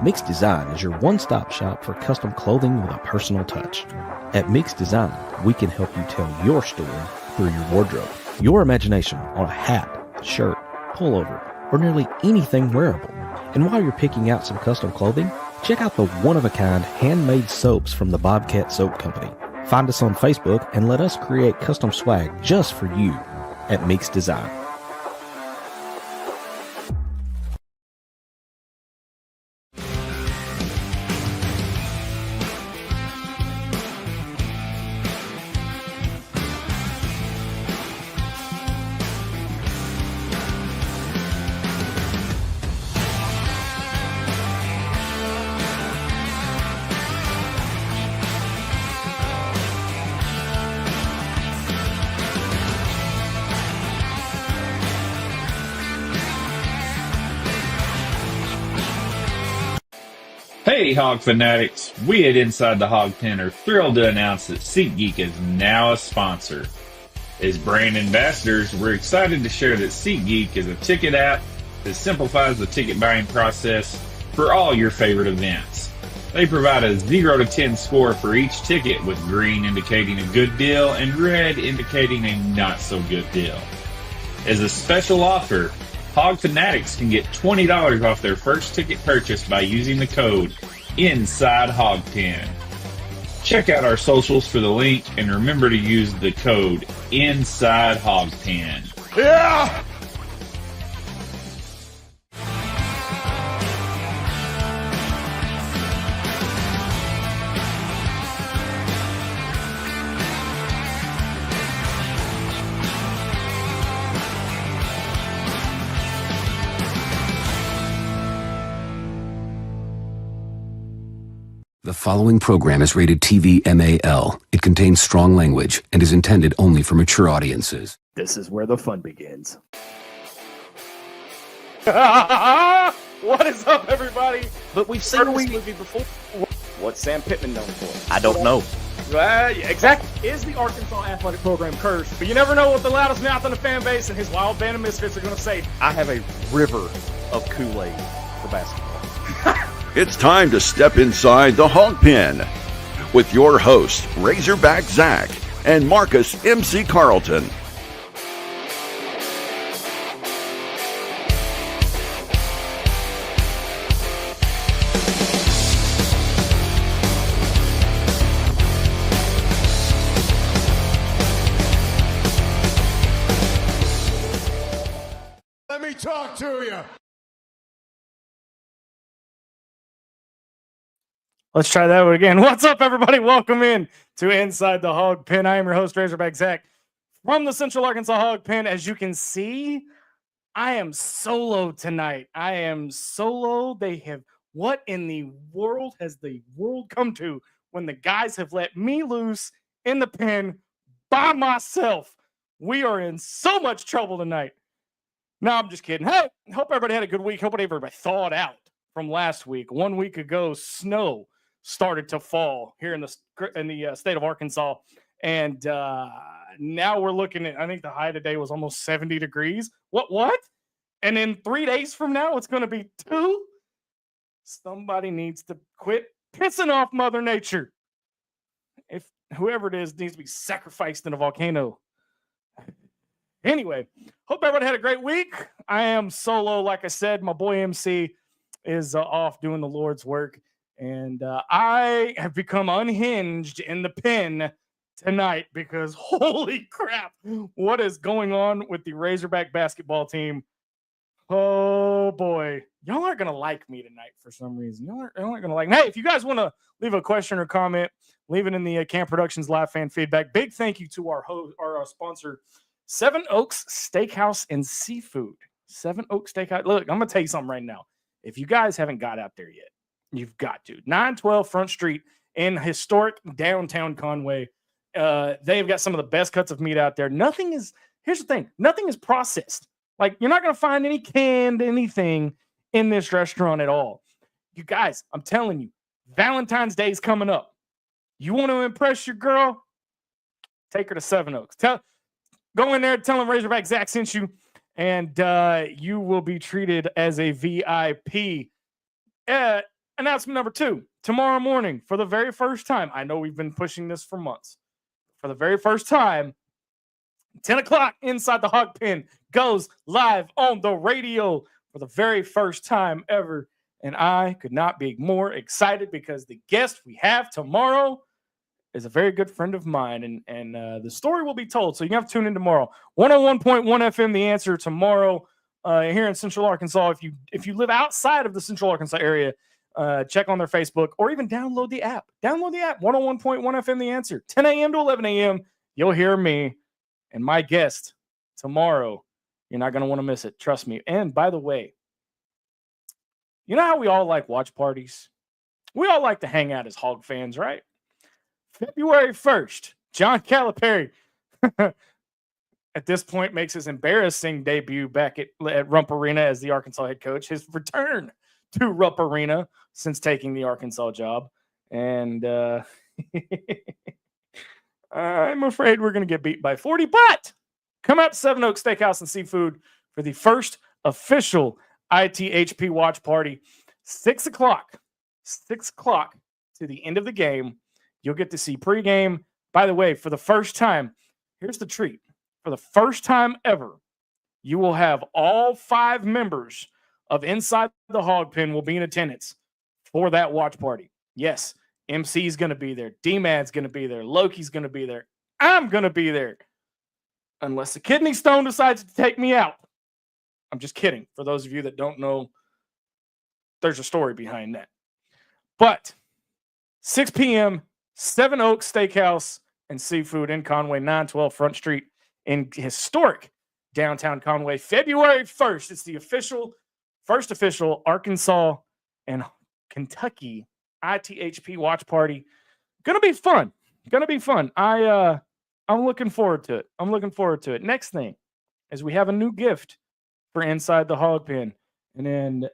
Mixed Design is your one-stop shop for custom clothing with a personal touch. At Mixed Design, we can help you tell your story through your wardrobe. Your imagination on a hat, shirt, pullover, or nearly anything wearable. And while you're picking out some custom clothing, check out the one-of-a-kind handmade soaps from the Bobcat Soap Company. Find us on Facebook and let us create custom swag just for you at Mixed Design. Hey, Hawg fanatics! We at Inside the Hog Pen are thrilled to announce that SeatGeek is now a sponsor. As brand ambassadors, we're excited to share that SeatGeek is a ticket app that simplifies the ticket buying process for all your favorite events. They provide a 0 to 10 score for each ticket, with green indicating a good deal and red indicating a not so good deal. As a special offer, Hog fanatics can get $20 off their first ticket purchase by using the code INSIDEHOGPEN. Check out our socials for the link and remember to use the code INSIDEHOGPEN. Yeah! The following program is rated TV MAL. It contains strong language and is intended only for mature audiences. This is where the fun begins. What is up, everybody? But we've seen this movie before. What's Sam Pittman known for? I don't know. Yeah, exactly. Is the Arkansas athletic program cursed? But you never know what the loudest mouth in the fan base and his wild band of misfits are going to say. I have a river of Kool-Aid for basketball. It's time to step inside the Hog Pen with your hosts, Razorback Zach and Marcus MC Carlton. Let me talk to you. Let's try that one again. What's up, everybody? Welcome in to Inside the Hog Pen. I am your host, Razorback Zach, from the Central Arkansas Hog Pen. As you can see, I am solo tonight. I am solo. What in the world has the world come to when the guys have let me loose in the pen by myself? We are in so much trouble tonight. No, I'm just kidding. Hey, hope everybody had a good week. Hope everybody thawed out from last week. 1 week ago, snow started to fall here in the state of Arkansas, and now we're looking at, I think the high today was almost 70 degrees. What? And in 3 days from now, it's going to be 2? Somebody needs to quit pissing off Mother Nature. If whoever it is needs to be sacrificed in a volcano. Anyway, hope everybody had a great week. I am solo, like I said. My boy MC is off doing the Lord's work. And I have become unhinged in the pen tonight because holy crap, what is going on with the Razorback basketball team? Oh boy, y'all aren't going to like me tonight for some reason. Y'all aren't going to like me. Hey, if you guys want to leave a question or comment, leave it in the Camp Productions live fan feedback. Big thank you to our sponsor, Seven Oaks Steakhouse and Seafood. Seven Oaks Steakhouse. Look, I'm going to tell you something right now. If you guys haven't got out there yet, you've got to. 912 Front Street in historic downtown Conway. They've got some of the best cuts of meat out there. Here's the thing. Nothing is processed. Like, you're not going to find any canned anything in this restaurant at all. You guys, I'm telling you, Valentine's Day is coming up. You want to impress your girl? Take her to Seven Oaks. Go in there, tell them Razorback Zach sent you, and you will be treated as a VIP. announcement number 2. Tomorrow morning, for the very first time, I know we've been pushing this for months. For the very first time, 10 o'clock inside the Hawg Pen goes live on the radio for the very first time ever. And I could not be more excited because the guest we have tomorrow is a very good friend of mine. And the story will be told. So you have to tune in tomorrow. 101.1 FM, The Answer, tomorrow here in Central Arkansas. If you live outside of the Central Arkansas area, check on their Facebook or even download the app. Download the app, 101.1 FM, The Answer. 10 a.m. to 11 a.m. You'll hear me and my guest tomorrow. You're not going to want to miss it. Trust me. And by the way, you know how we all like watch parties? We all like to hang out as Hawg fans, right? February 1st, John Calipari at this point makes his embarrassing debut back at Rump Arena as the Arkansas head coach. His return to Rump Arena since taking the Arkansas job. And I'm afraid we're going to get beat by 40, but come out to Seven Oaks Steakhouse and Seafood for the first official ITHP watch party. 6 o'clock to the end of the game. You'll get to see pregame. By the way, for the first time, here's the treat. For the first time ever, you will have all 5 members of Inside the Hawg Pen will be in attendance for that watch party. Yes, MC's going to be there. D-Mad's going to be there. Loki's going to be there. I'm going to be there. Unless the kidney stone decides to take me out. I'm just kidding. For those of you that don't know, there's a story behind that. But 6 p.m., Seven Oaks Steakhouse and Seafood in Conway, 912 Front Street in historic downtown Conway. February 1st, it's the first official Arkansas and Kentucky ITHP watch party. Gonna be fun. I'm looking forward to it. Next thing is we have a new gift for Inside the Hawg Pen. And then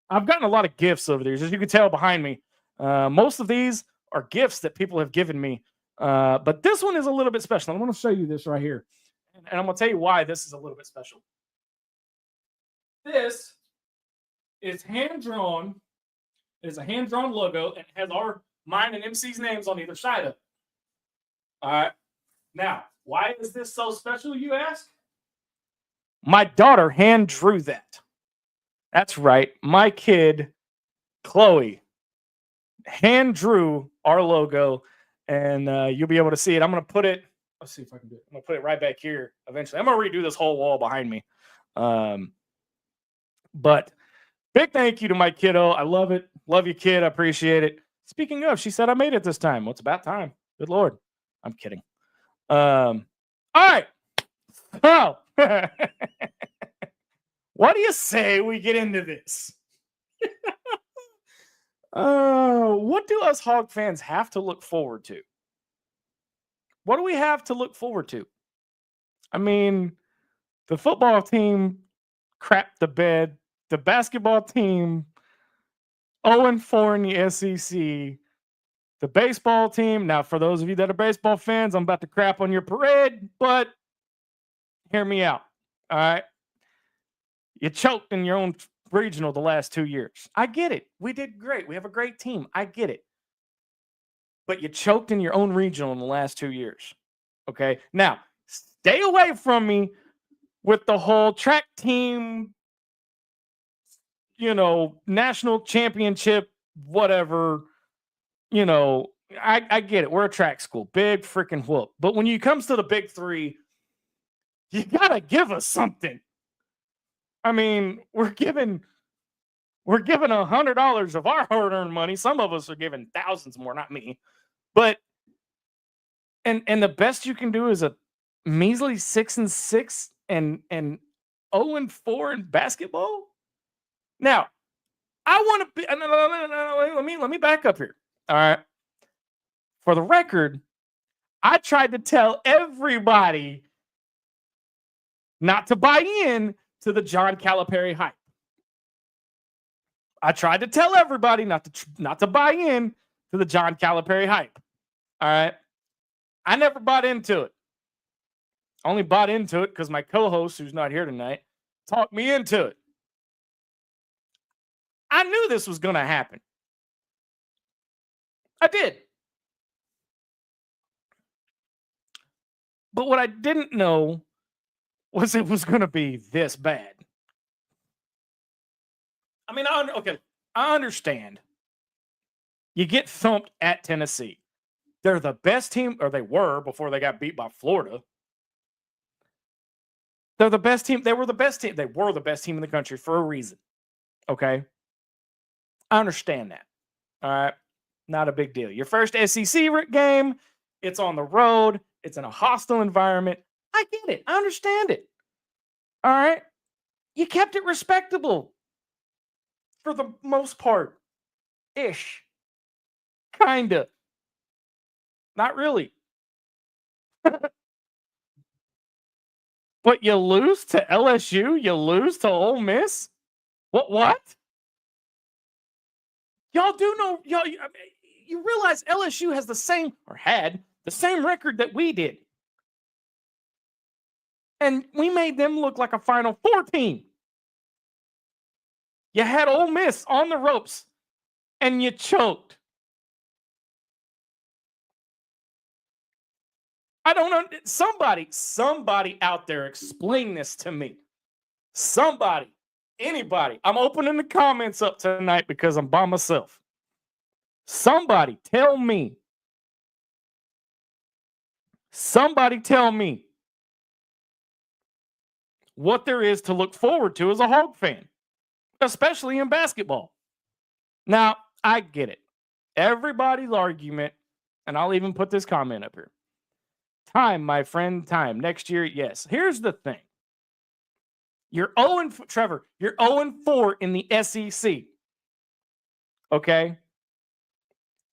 I've gotten a lot of gifts over there. As you can tell behind me, most of these are gifts that people have given me. But this one is a little bit special. I'm going to show you this right here. And I'm going to tell you why this is a little bit special. This is hand-drawn. It is a hand-drawn logo, and it has mine and MC's names on either side of it. All right. Now, why is this so special, you ask? My daughter hand-drew that. That's right. My kid, Chloe, hand-drew our logo, and you'll be able to see it. I'm going to put it, let's see if I can do it. I'm going to put it right back here eventually. I'm going to redo this whole wall behind me. But big thank you to my kiddo. I love it. Love you, kid. I appreciate it. Speaking of, she said I made it this time. Well, it's about time. Good Lord. I'm kidding. All right. Oh. What do you say we get into this? What do us Hawg fans have to look forward to? What do we have to look forward to? I mean, the football team crapped the bed. The basketball team 0-4 in the SEC. The baseball team, now for those of you that are baseball fans, I'm about to crap on your parade, but hear me out. All right. You choked in your own regional the last 2 years. I get it. We did great. We have a great team. I get it. But you choked in your own regional in the last 2 years. Okay. Now, stay away from me with the whole track team, national championship, whatever. I get it. We're a track school. Big freaking whoop. But when it comes to the big three, you got to give us something. I mean, we're giving $100 of our hard-earned money. Some of us are giving thousands more, not me. But and the best you can do is a measly 6-6 and 0-4 in basketball. Now, I want to be. No, let me back up here. All right. For the record, I tried to tell everybody not to buy in to the John Calipari hype. I tried to tell everybody not to buy in to the John Calipari hype. All right. I never bought into it. I only bought into it because my co-host, who's not here tonight, talked me into it. I knew this was going to happen. I did. But what I didn't know was it was going to be this bad. I mean, I understand. You get thumped at Tennessee. They're the best team, or they were before they got beat by Florida. They're the best team. They were the best team. They were the best team in the country for a reason. Okay? I understand that. All right? Not a big deal. Your first SEC game, it's on the road. It's in a hostile environment. I get it. I understand it. All right? You kept it respectable for the most part. Ish. Kinda. Not really. But you lose to LSU? You lose to Ole Miss? What? Y'all do know, you realize LSU has the same, or had the same record that we did. And we made them look like a Final Four team. You had Ole Miss on the ropes, and you choked. I don't know. Somebody out there explain this to me. Somebody, anybody. I'm opening the comments up tonight because I'm by myself. Somebody tell me. Somebody tell me what there is to look forward to as a Hawg fan, especially in basketball. Now, I get it. Everybody's argument, and I'll even put this comment up here. Time, my friend, time. Next year, yes. Here's the thing. You're 0-4, Trevor. You're 0-4 in the SEC. Okay?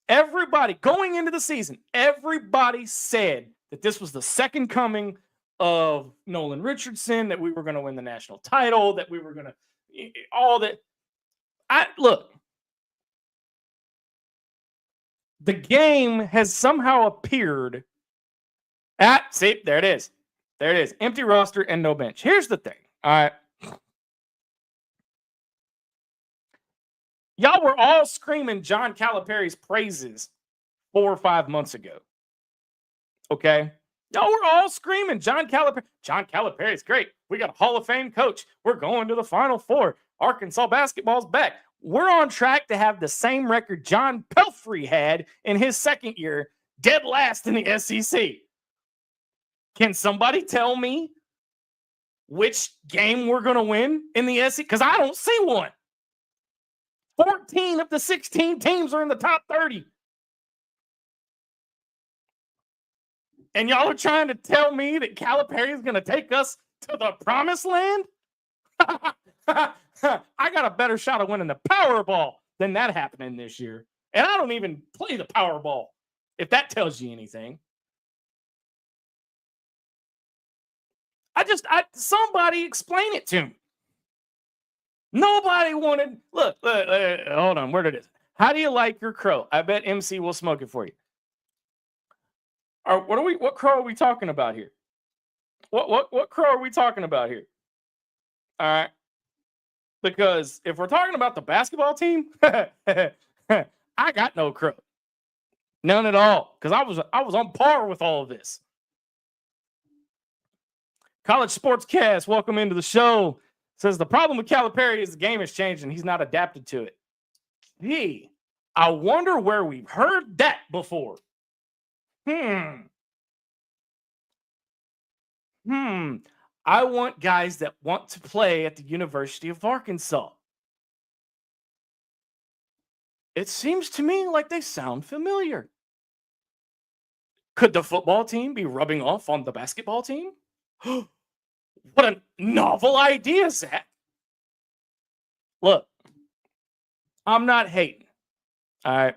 Everybody, going into the season, everybody said that this was the second coming of Nolan Richardson, that we were going to win the national title, that we were going to, all that. Look, the game has somehow appeared see, there it is. There it is. Empty roster and no bench. Here's the thing. All right. Y'all were all screaming John Calipari's praises 4 or 5 months ago. Okay? Y'all were all screaming John Calipari. John Calipari's great. We got a Hall of Fame coach. We're going to the Final Four. Arkansas basketball's back. We're on track to have the same record John Pelfrey had in his second year, dead last in the SEC. Can somebody tell me which game we're going to win in the SEC? Because I don't see one. 14 of the 16 teams are in the top 30. And y'all are trying to tell me that Calipari is going to take us to the promised land? I got a better shot of winning the Powerball than that happening this year. And I don't even play the Powerball, if that tells you anything. Somebody explain it to me. Nobody wanted, look, hold on, where did it is? How do you like your crow? I bet MC will smoke it for you. What crow are we talking about here? What crow are we talking about here? All right. Because if we're talking about the basketball team, I got no crow. None at all. Because I was on par with all of this. College Sportscast, welcome into the show. Says the problem with Calipari is the game has changed and he's not adapted to it. Gee, I wonder where we've heard that before. I want guys that want to play at the University of Arkansas. It seems to me like they sound familiar. Could the football team be rubbing off on the basketball team? What a novel idea, Zach. Look, I'm not hating. All right.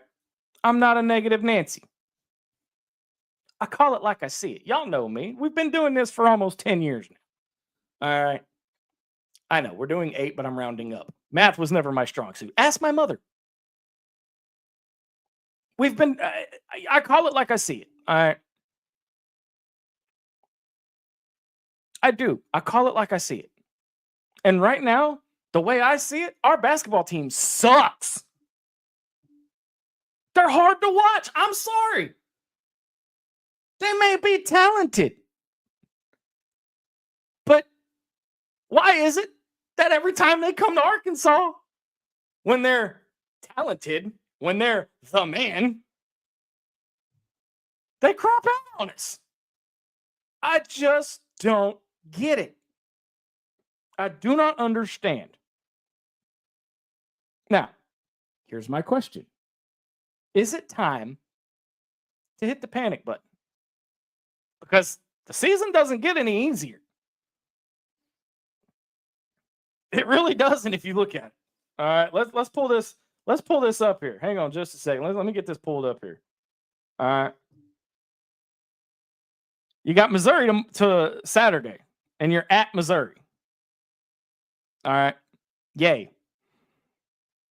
I'm not a negative Nancy. I call it like I see it. Y'all know me. We've been doing this for almost 10 years now. All right. I know we're doing 8, but I'm rounding up. Math was never my strong suit. Ask my mother. We've been, I call it like I see it. All right. I do. I call it like I see it. And right now, the way I see it, our basketball team sucks. They're hard to watch. I'm sorry. They may be talented. But why is it that every time they come to Arkansas, when they're talented, when they're the man, they crop out on us? I just don't get it. I do not understand. Now, here's my question. Is it time to hit the panic button? Because the season doesn't get any easier. It really doesn't if you look at it. All right, let's pull this. Let's pull this up here. Hang on just a second. Let me get this pulled up here. All right. You got Missouri to Saturday, and you're at Missouri. All right. Yay.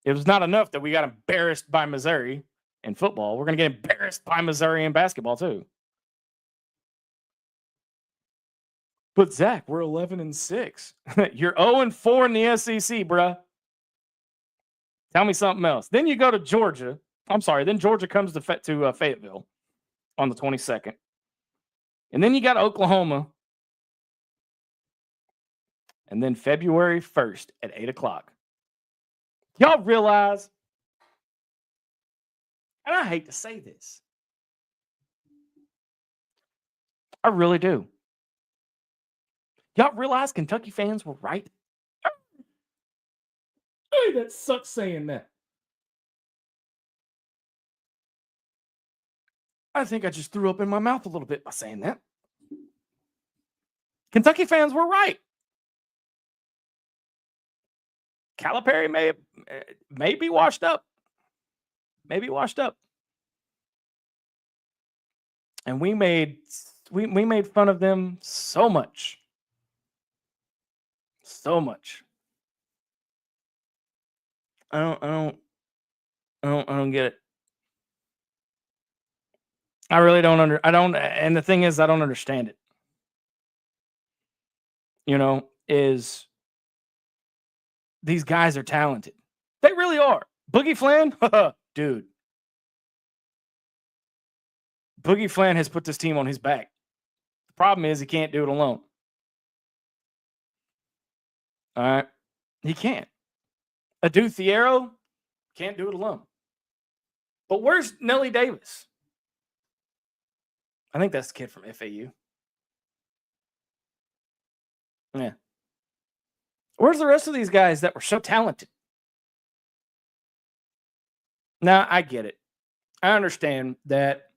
It was not enough that we got embarrassed by Missouri in football. We're going to get embarrassed by Missouri in basketball, too. But, Zach, we're 11-6. You're 0-4 in the SEC, bruh. Tell me something else. Then you go to Georgia. I'm sorry. Then Georgia comes to Fayetteville on the 22nd. And then you got Oklahoma. And then February 1st at 8 o'clock. Y'all realize, and I hate to say this, I really do. Y'all realize Kentucky fans were right? Hey, that sucks saying that. I think I just threw up in my mouth a little bit by saying that. Kentucky fans were right. Calipari may be washed up. Maybe washed up. And we made fun of them so much. So much. I don't get it. I really don't and the thing is, I don't understand it. Is these guys are talented. They really are. Boogie Flan, dude. Boogie Flan has put this team on his back. The problem is he can't do it alone. All right. He can't. Adu Thiero can't do it alone. But where's Nelly Davis? I think that's the kid from FAU. Yeah. Where's the rest of these guys that were so talented? Now, I get it. I understand that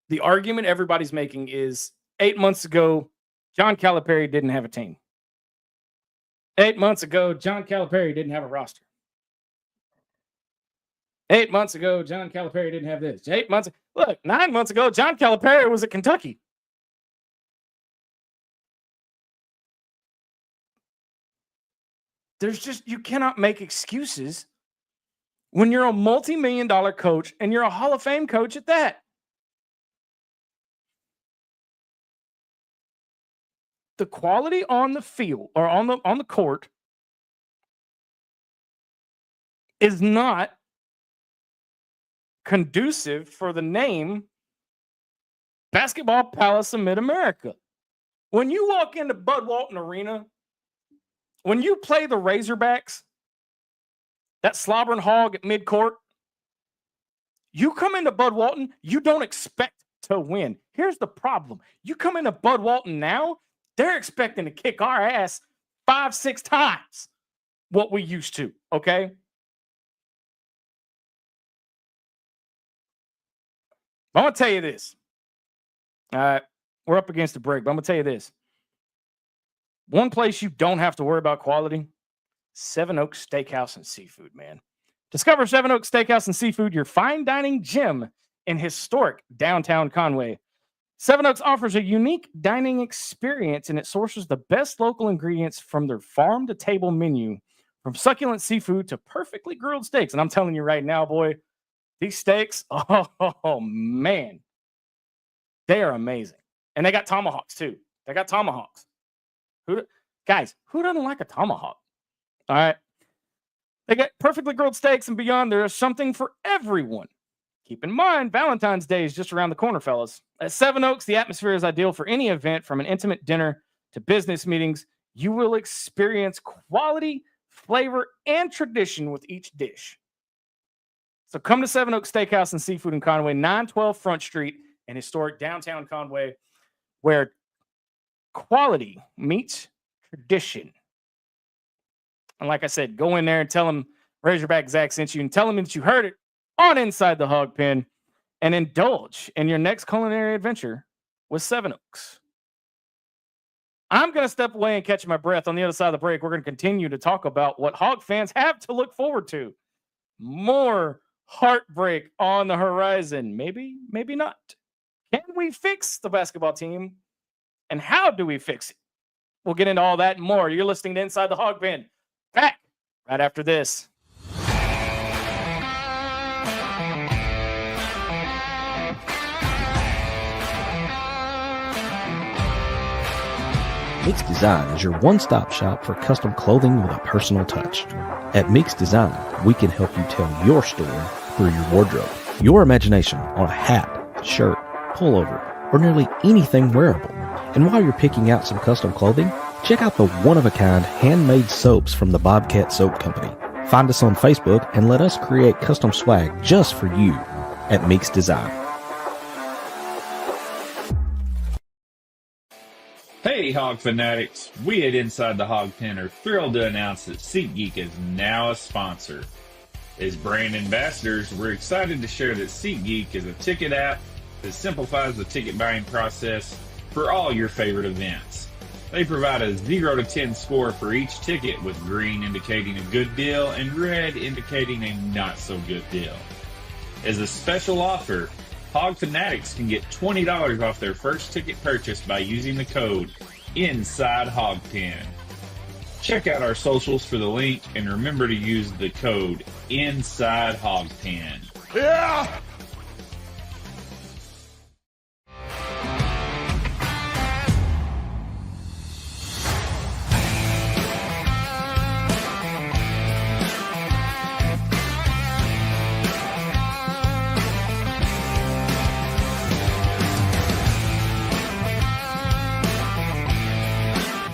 the argument everybody's making is 8 months ago, John Calipari didn't have a team. 8 months ago, John Calipari didn't have a roster. 8 months ago, John Calipari didn't have this. 9 months ago, John Calipari was at Kentucky. You cannot make excuses when you're a multi-million-dollar coach and you're a Hall of Fame coach at that. The quality on the field or on the court is not conducive for the name Basketball Palace of Mid-America. When you walk into Bud Walton Arena, when you play the Razorbacks, that slobbering hog at midcourt, you come into Bud Walton, you don't expect to win. Here's the problem. You come into Bud Walton now, they're expecting to kick our ass 5-6 times what we used to, okay? I'm going to tell you this. We're up against the break, but I'm going to tell you this. One place you don't have to worry about quality, Seven Oaks Steakhouse and Seafood, man. Discover Seven Oaks Steakhouse and Seafood, your fine dining gem in historic downtown Conway. Seven Oaks offers a unique dining experience, and it sources the best local ingredients from their farm-to-table menu, from succulent seafood to perfectly grilled steaks. And I'm telling you right now, boy, these steaks, oh man, they are amazing. And they got tomahawks, too. They got tomahawks. Who doesn't like a tomahawk? All right. They got perfectly grilled steaks and beyond. There is something for everyone. Keep in mind, Valentine's Day is just around the corner, fellas. At Seven Oaks, the atmosphere is ideal for any event, from an intimate dinner to business meetings. You will experience quality, flavor, and tradition with each dish. So come to Seven Oaks Steakhouse and Seafood in Conway, 912 Front Street in historic downtown Conway, where quality meets tradition. And like I said, go in there and tell them Razorback Zach sent you, and tell them that you heard it on Inside the Hog Pen, and indulge in your next culinary adventure with Seven Oaks. I'm going to step away and catch my breath. On the other side of the break, we're going to continue to talk about what Hog fans have to look forward to. More heartbreak on the horizon. Maybe, maybe not. Can we fix the basketball team? And how do we fix it? We'll get into all that and more. You're listening to Inside the Hog Pen. Back right after this. Mix Design is your one-stop shop for custom clothing with a personal touch. At Mix Design, we can help you tell your story through your wardrobe. Your imagination on a hat, shirt, pullover, or nearly anything wearable. And while you're picking out some custom clothing, check out the one-of-a-kind handmade soaps from the Bobcat Soap Company. Find us on Facebook and let us create custom swag just for you at Mix Design. Hey, Hog fanatics! We at Inside the Hog Pen are thrilled to announce that SeatGeek is now a sponsor. As brand ambassadors, we're excited to share that SeatGeek is a ticket app that simplifies the ticket buying process for all your favorite events. They provide a 0 to 10 score for each ticket, with green indicating a good deal and red indicating a not so good deal. As a special offer, Hog fanatics can get $20 off their first ticket purchase by using the code INSIDEHOGPEN. Check out our socials for the link, and remember to use the code INSIDEHOGPEN. Yeah!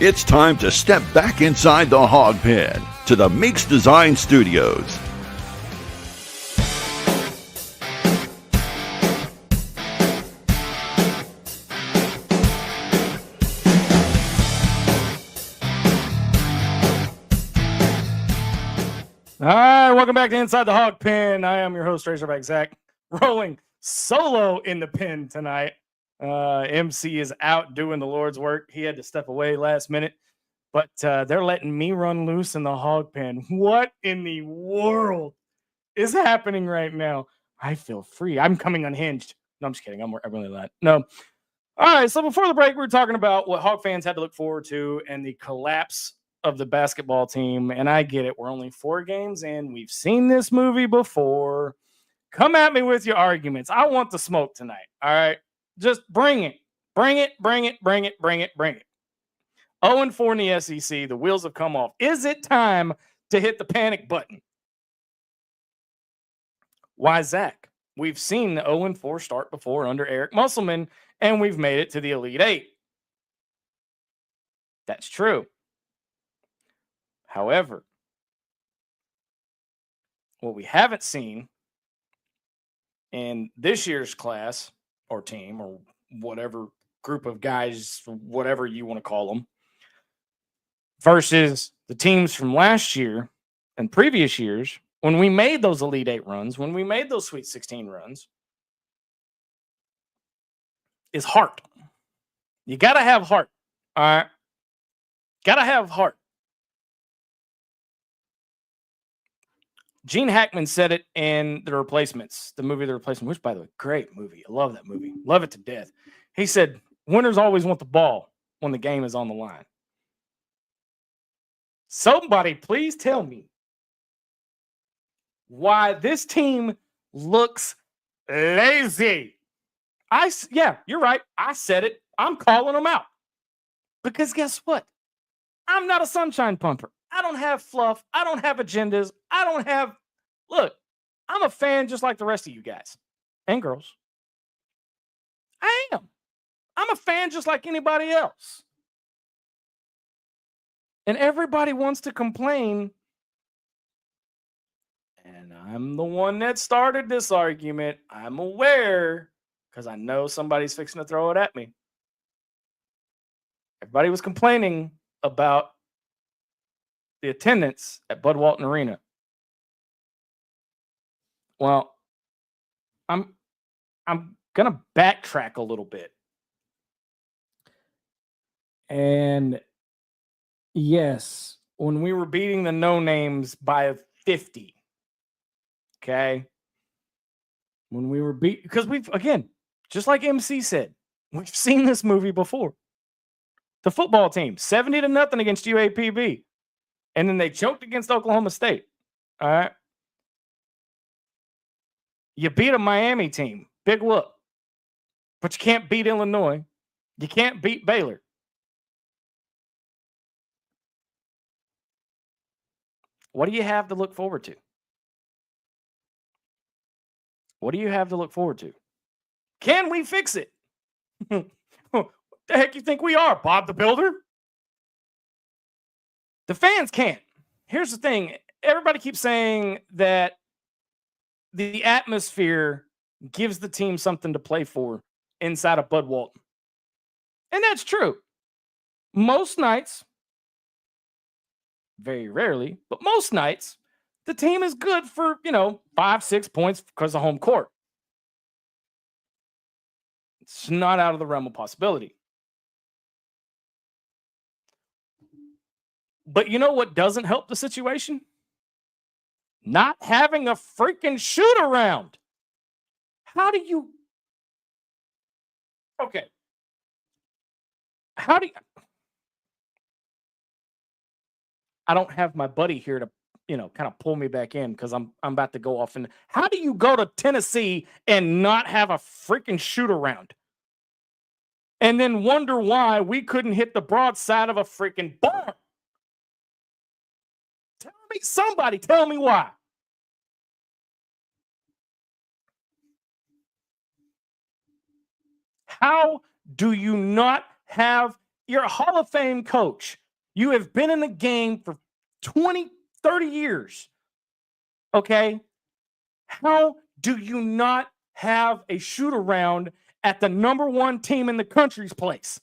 It's time to step back inside the Hog Pen to the Mix Design Studios. All right, welcome back to Inside the Hog Pen. I am your host, Razorback Zach, rolling solo in the pen tonight. MC is out doing the Lord's work. He had to step away last minute, but they're letting me run loose in the Hog Pen. What in the world is happening right now? I feel free. I'm coming unhinged. No, I'm just kidding. I'm really not. No. All right, so before the break, we were talking about what Hog fans had to look forward to and the collapse of the basketball team. And I get it. We're only 4 games in. We've seen this movie before. Come at me with your arguments. I want the smoke tonight. All right. Just bring it. Bring it, bring it, bring it, bring it, bring it. 0-4 in the SEC. The wheels have come off. Is it time to hit the panic button? Why, Zach? We've seen the 0-4 start before under Eric Musselman, and we've made it to the Elite Eight. That's true. However, what we haven't seen in this year's class or team or whatever group of guys, whatever you want to call them, versus the teams from last year and previous years, when we made those Elite Eight runs, when we made those Sweet 16 runs, is heart. You got to have heart. All right. Got to have heart. Gene Hackman said it in The Replacements, the movie The Replacement, which, by the way, great movie. I love that movie. Love it to death. He said, winners always want the ball when the game is on the line. Somebody please tell me why this team looks lazy. Yeah, you're right. I said it. I'm calling them out. Because guess what? I'm not a sunshine pumper. I don't have fluff. I don't have agendas. Look, I'm a fan just like the rest of you guys and girls. I am. I'm a fan just like anybody else. And everybody wants to complain. And I'm the one that started this argument. I'm aware because I know somebody's fixing to throw it at me. Everybody was complaining about the attendance at Bud Walton Arena. Well, I'm gonna backtrack a little bit. And yes, when we were beating the no names by 50, okay. When we were because we've, again, just like MC said, we've seen this movie before. The football team, 70-0 against UAPB. And then they choked against Oklahoma State. All right. You beat a Miami team, big whoop. But you can't beat Illinois. You can't beat Baylor. What do you have to look forward to? What do you have to look forward to? Can we fix it? What the heck you think we are, Bob the Builder? The fans can't. Here's the thing. Everybody keeps saying that the atmosphere gives the team something to play for inside of Bud Walton. And that's true. Most nights, very rarely, but most nights, the team is good for, 5-6 points because of home court. It's not out of the realm of possibility. But you know what doesn't help the situation? Not having a freaking shoot around. How do you... Okay. How do you... I don't have my buddy here to, kind of pull me back in because I'm about to go off. And how do you go to Tennessee and not have a freaking shoot around? And then wonder why we couldn't hit the broadside of a freaking barn? Somebody tell me why. How do you not have your Hall of Fame coach? You have been in the game for 20, 30 years. Okay? How do you not have a shoot around at the number one team in the country's place?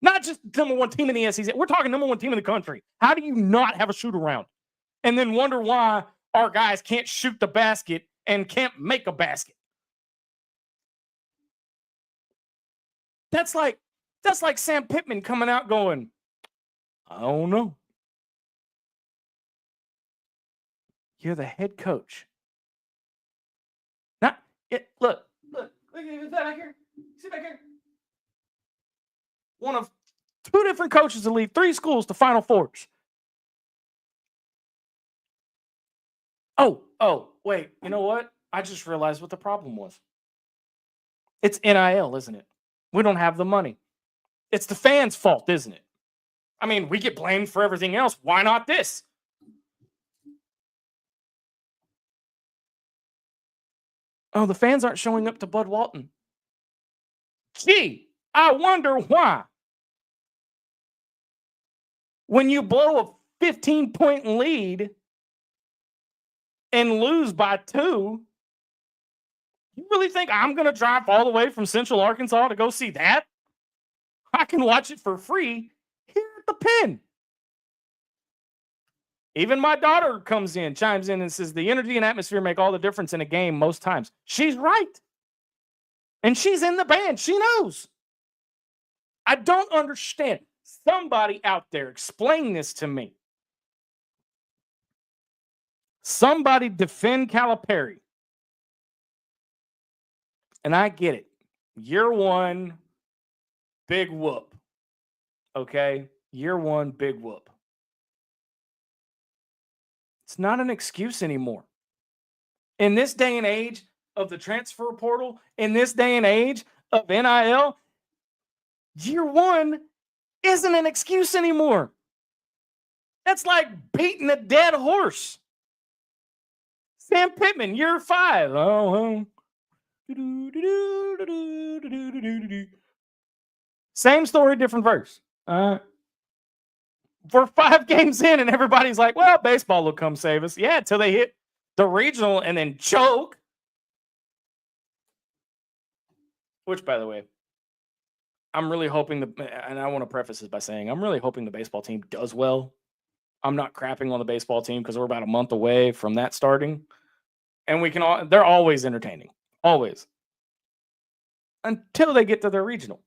Not just number one team in the SEC. We're talking number one team in the country. How do you not have a shoot around? And then wonder why our guys can't shoot the basket and can't make a basket. That's like Sam Pittman coming out going, I don't know. You're the head coach. Look at that back here. See back here. One of two different coaches to lead 3 schools to Final Fours. Oh, wait, you know what? I just realized what the problem was. It's NIL, isn't it? We don't have the money. It's the fans' fault, isn't it? I mean, we get blamed for everything else. Why not this? Oh, the fans aren't showing up to Bud Walton. Gee, I wonder why. When you blow a 15-point lead and lose by 2, you really think I'm going to drive all the way from Central Arkansas to go see that? I can watch it for free here at the Pen. Even my daughter chimes in and says the energy and atmosphere make all the difference in a game most times. She's right. And she's in the band. She knows. I don't understand. Somebody out there explain this to me. Somebody defend Calipari. And I get it. Year 1, big whoop. Okay? Year 1, big whoop. It's not an excuse anymore. In this day and age of the transfer portal, in this day and age of NIL, year 1 isn't an excuse anymore. That's like beating a dead horse. Sam Pittman, year 5. Oh, same story, different verse. We're 5 games in, and everybody's like, well, baseball will come save us. Yeah, until they hit the regional and then choke. Which, by the way, I'm really hoping and I want to preface this by saying I'm really hoping the baseball team does well. I'm not crapping on the baseball team because we're about a month away from that starting. And they're always entertaining. Always. Until they get to their regional.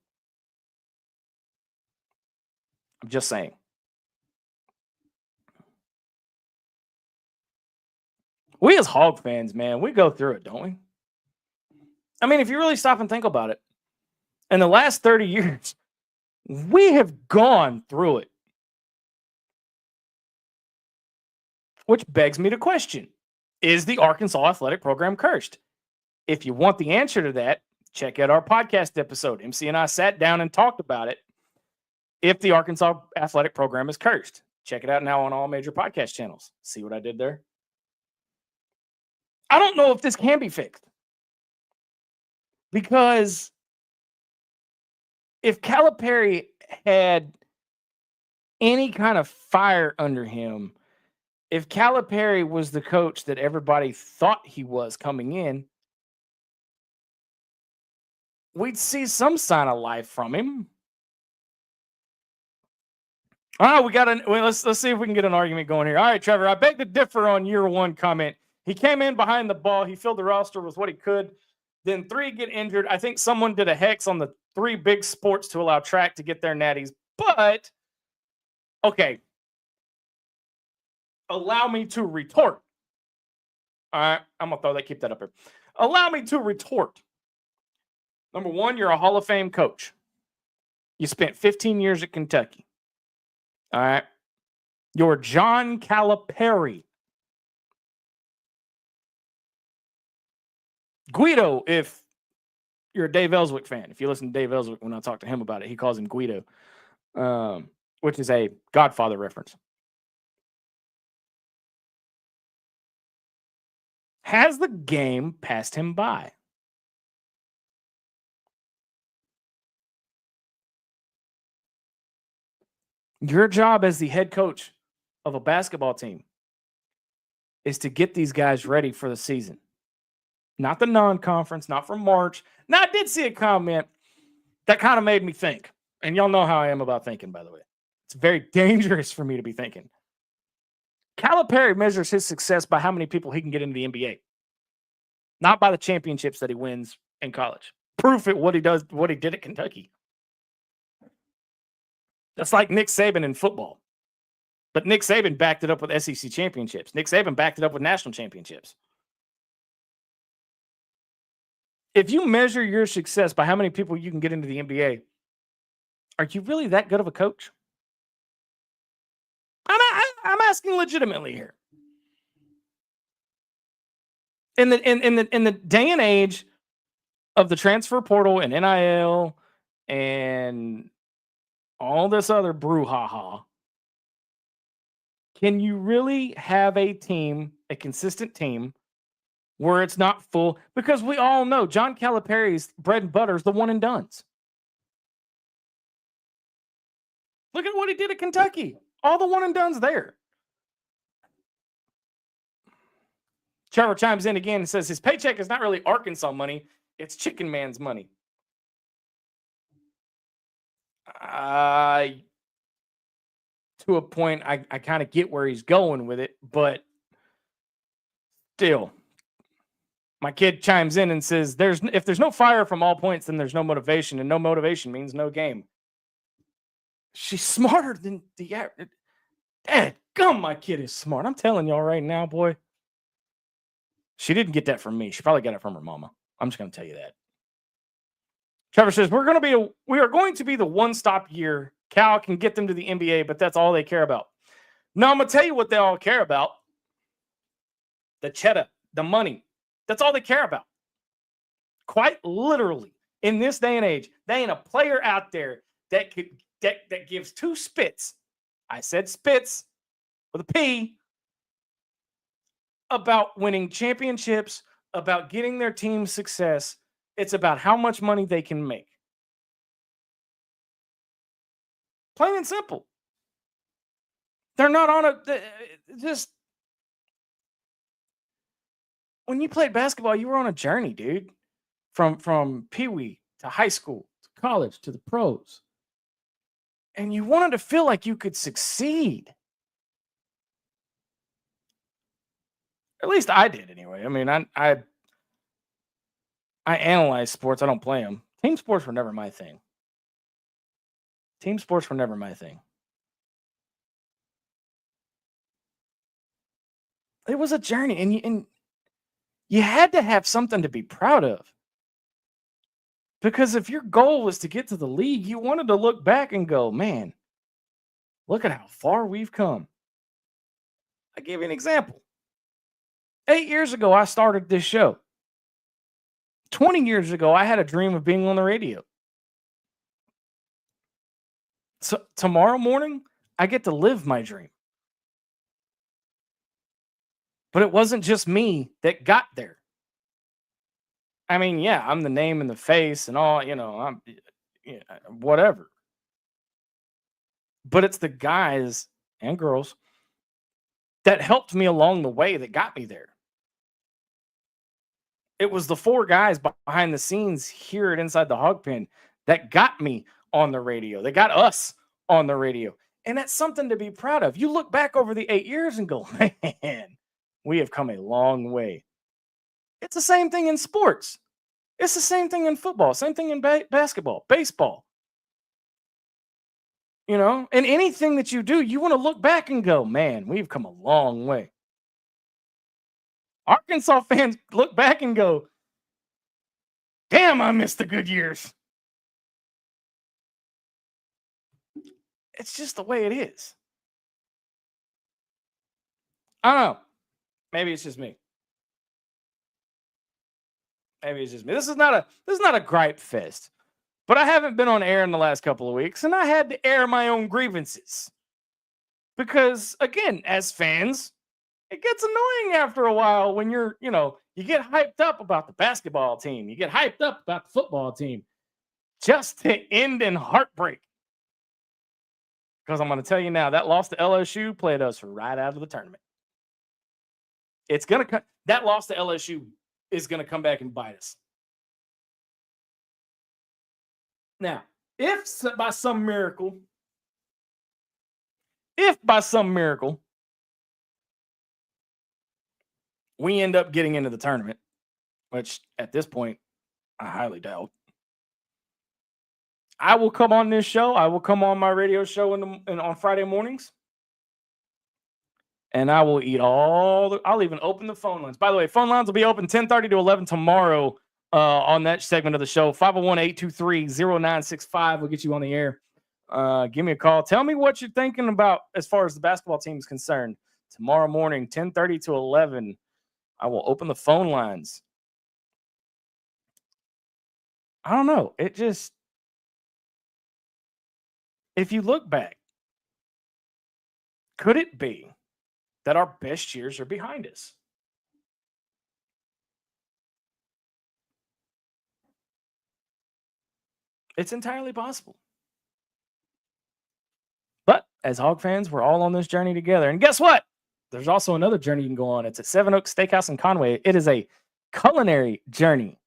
I'm just saying. We as Hawg fans, man, we go through it, don't we? I mean, if you really stop and think about it, in the last 30 years, we have gone through it. Which begs me to question, is the Arkansas athletic program cursed? If you want the answer to that, check out our podcast episode. MC and I sat down and talked about it. If the Arkansas athletic program is cursed, check it out now on all major podcast channels. See what I did there? I don't know if this can be fixed. Because if Calipari had any kind of fire under him, if Calipari was the coach that everybody thought he was coming in, we'd see some sign of life from him. All right, let's see if we can get an argument going here. All right, Trevor, I beg to differ on year 1 comment. He came in behind the ball. He filled the roster with what he could. Then 3 get injured. I think someone did a hex on the 3 big sports to allow track to get their natties. But, okay. Allow me to retort. All right, I'm going to keep that up here. Allow me to retort. Number 1, you're a Hall of Fame coach. You spent 15 years at Kentucky. All right. You're John Calipari. Guido, if you're a Dave Ellswick fan, if you listen to Dave Ellswick when I talk to him about it, he calls him Guido, which is a Godfather reference. Has the game passed him by? Your job as the head coach of a basketball team is to get these guys ready for the season. Not the non-conference, not for March. Now, I did see a comment that kind of made me think. And y'all know how I am about thinking, by the way. It's very dangerous for me to be thinking. Calipari measures his success by how many people he can get into the NBA. Not by the championships that he wins in college. Proof it what he did at Kentucky. That's like Nick Saban in football. But Nick Saban backed it up with SEC championships. Nick Saban backed it up with national championships. If you measure your success by how many people you can get into the NBA, are you really that good of a coach? I'm asking legitimately here. In the day and age of the transfer portal and NIL and all this other brouhaha, can you really have a consistent team, where it's not full? Because we all know John Calipari's bread and butter is the one and dones. Look at what he did at Kentucky. All the one and dones there. Trevor chimes in again and says his paycheck is not really Arkansas money. It's Chicken Man's money. To a point, I kind of get where he's going with it, but still. My kid chimes in and says, if there's no fire from all points, then there's no motivation, and no motivation means no game. She's smarter than the average. Dad, gum, my kid is smart. I'm telling y'all right now, boy. She didn't get that from me. She probably got it from her mama. I'm just going to tell you that. Trevor says, we are going to be the one-stop year. Cal can get them to the NBA, but that's all they care about. No, I'm going to tell you what they all care about. The cheddar, the money. That's all they care about. Quite literally, in this day and age, there ain't a player out there that gives 2 spits. I said spits with a P about winning championships, about getting their team success. It's about how much money they can make. Plain and simple. They're not on just when you played basketball, you were on a journey, dude. From pee-wee to high school to college to the pros. And you wanted to feel like you could succeed. At least I did anyway. I mean, I analyze sports. I don't play them. Team sports were never my thing. Team sports were never my thing. It was a journey, and you had to have something to be proud of. Because if your goal was to get to the league, you wanted to look back and go, man, look at how far we've come. I'll give you an example. 8 years ago, I started this show. 20 years ago, I had a dream of being on the radio. So tomorrow morning, I get to live my dream. But it wasn't just me that got there. I mean, yeah, I'm the name and the face and all, I'm whatever. But it's the guys and girls that helped me along the way that got me there. It was the 4 guys behind the scenes here at Inside the Hog Pen that got me on the radio. They got us on the radio. And that's something to be proud of. You look back over the 8 years and go, man, we have come a long way. It's the same thing in sports. It's the same thing in football, same thing in basketball, baseball. And anything that you do, you want to look back and go, man, we've come a long way. Arkansas fans look back and go, damn, I missed the good years. It's just the way it is. I don't know. Maybe it's just me. This is not a gripe fest. But I haven't been on air in the last couple of weeks, and I had to air my own grievances. Because, again, as fans, it gets annoying after a while when you get hyped up about the basketball team. You get hyped up about the football team just to end in heartbreak. Because I'm going to tell you now, that loss to LSU played us right out of the tournament. That loss to LSU is going to come back and bite us. Now, if by some miracle, we end up getting into the tournament, which at this point, I highly doubt, I will come on this show. I will come on my radio show on Friday mornings. And I will eat I'll even open the phone lines. By the way, phone lines will be open 10:30 to 11 tomorrow on that segment of the show. 501-823-0965 will get you on the air. Give me a call. Tell me what you're thinking about as far as the basketball team is concerned. Tomorrow morning, 10:30 to 11, I will open the phone lines. I don't know. If you look back, could it be that our best years are behind us? It's entirely possible. But as Hog fans, we're all on this journey together. And guess what? There's also another journey you can go on. It's at Seven Oaks Steakhouse in Conway. It is a culinary journey.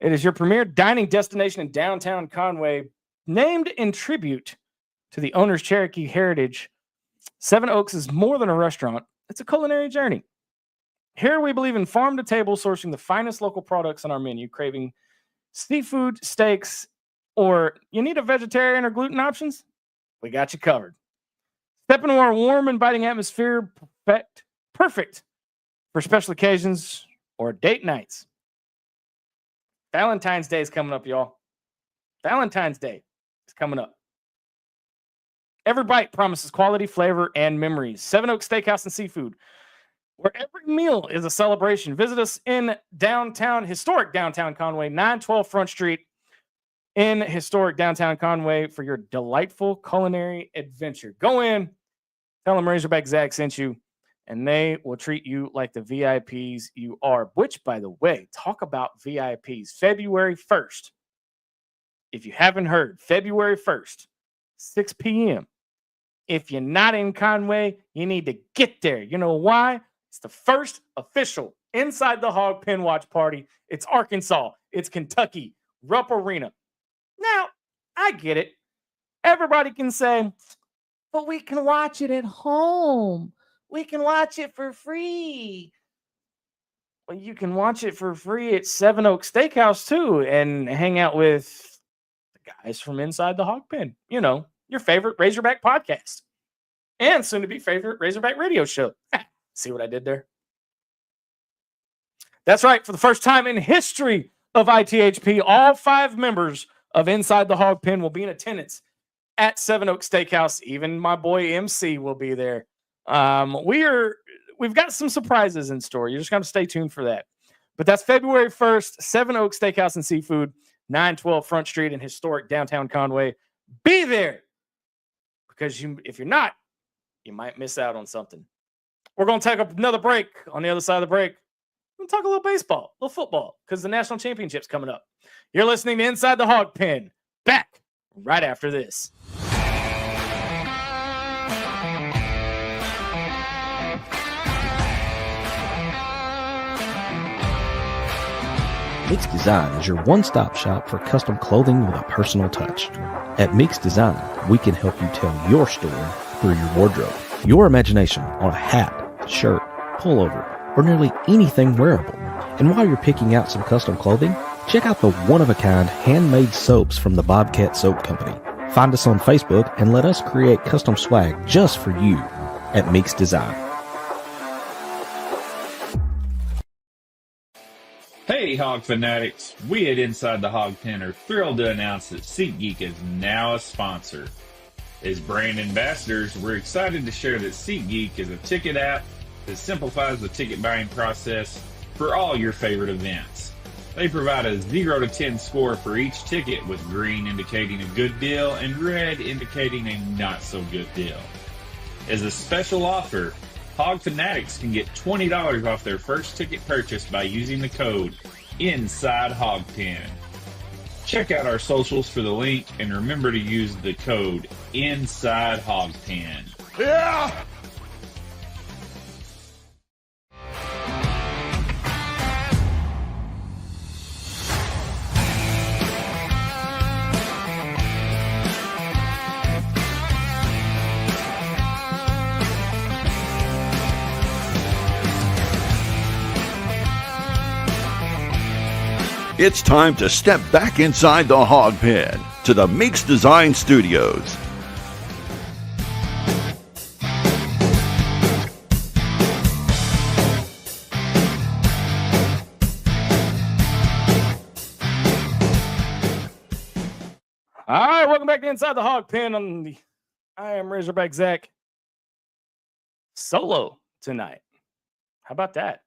It is your premier dining destination in downtown Conway, named in tribute to the owner's Cherokee heritage. Seven Oaks is more than a restaurant. It's a culinary journey. Here we believe in farm to table, sourcing the finest local products on our menu, craving seafood, steaks, or you need a vegetarian or gluten options? We got you covered. Step into our warm, inviting atmosphere, perfect for special occasions or date nights. Valentine's Day is coming up, y'all. Valentine's Day is coming up. Every bite promises quality, flavor, and memories. Seven Oaks Steakhouse and Seafood, where every meal is a celebration. Visit us in historic downtown Conway, 912 Front Street in historic downtown Conway for your delightful culinary adventure. Go in, Tell them Razorback Zach sent you, and they will treat you like the VIPs you are. Which, by the way, talk about VIPs. February 1st. If you haven't heard, February 1st, 6 p.m. If you're not in Conway, you need to get there. You know why? It's the first official Inside the Hog Pen Watch Party. It's Arkansas. It's Kentucky. Rupp Arena. Now, I get it. Everybody can say, but we can watch it at home. We can watch it for free. Well, you can watch it for free at Seven Oaks Steakhouse, too, and hang out with the guys from Inside the Hog Pen. You know, your favorite Razorback podcast. And soon-to-be favorite Razorback radio show. See what I did there? That's right. For the first time in history of ITHP, all 5 members of Inside the Hog Pen will be in attendance at Seven Oaks Steakhouse. Even my boy MC will be there. We've got some surprises in store. You're just going to stay tuned for that. But that's February 1st, Seven Oaks Steakhouse and Seafood, 912 Front Street in historic downtown Conway. Be there, because if you're not, you might miss out on something. We're going to take another break. On the other side of the break, we'll talk a little baseball, a little football, because the national championship's coming up. You're listening to Inside the Hog Pen. Back right after this. Mix Design is your one-stop shop for custom clothing with a personal touch. At Mix Design, we can help you tell your story through your wardrobe. Your imagination on a hat, shirt, pullover, or nearly anything wearable. And while you're picking out some custom clothing, check out the one-of-a-kind handmade soaps from the Bobcat Soap Company. Find us on Facebook and let us create custom swag just for you at Mix Design. Hey, Hog fanatics. We at Inside the Hog Pen are thrilled to announce that SeatGeek is now a sponsor. As brand ambassadors, we're excited to share that SeatGeek is a ticket app that simplifies the ticket buying process for all your favorite events. They provide a 0 to 10 score for each ticket, with green indicating a good deal and red indicating a not so good deal. As a special offer, Hog fanatics can get $20 off their first ticket purchase by using the code INSIDEHOGPEN. Check out our socials for the link, and remember to use the code INSIDEHOGPEN. Yeah! It's time to step back inside the hog pen to the Mix Design Studios. All right, welcome back to Inside the Hog Pen. I am Razorback Zach. Solo tonight. How about that?